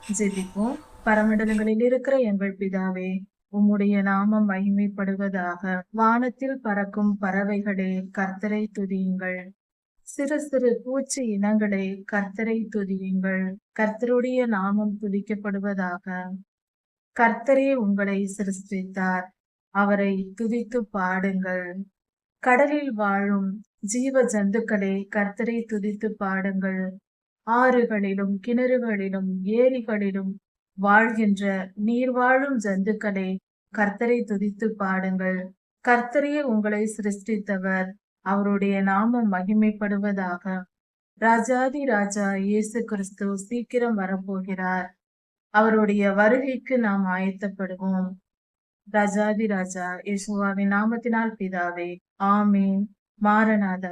ஜெபிப்போம். பரமண்டலங்களில் இருக்கிற எங்கள் பிதாவே, உம்முடைய நாமம் மகிமைப்படுவதாக. வானத்தில் பறக்கும் பறவைகளே, கர்த்தரை துதியுங்கள். சிறு சிறு பூச்சி இனங்களே, கர்த்தரை துதியுங்கள். கர்த்தருடைய நாமம் துதிக்கப்படுவதாக. கர்த்தரே உங்களை சிருஷ்டித்தார், அவரை துதித்து பாடுங்கள். கடலில் வாழும் ஜீவ ஜந்துக்களே, கர்த்தரை துதித்து பாடுங்கள். ஆறுகளிலும் கிணறுகளிலும் ஏரிகளிலும் வாழ்கின்ற நீர் வாழும் ஜந்துக்களே, கர்த்தரை துதித்து பாடுங்கள். கர்த்தரே உங்களை சிருஷ்டித்தவர், அவருடைய நாமம் மகிமைப்படுவதாக. ராஜாதி ராஜா இயேசு கிறிஸ்து சீக்கிரம் வரப்போகிறார். அவருடைய வருகைக்கு நாம் ஆயத்தப்படுவோம். ராஜாதி ராஜா இயேசுவாவின் நாமத்தினால் பிதாவே, ஆமீன். மாரநாதா.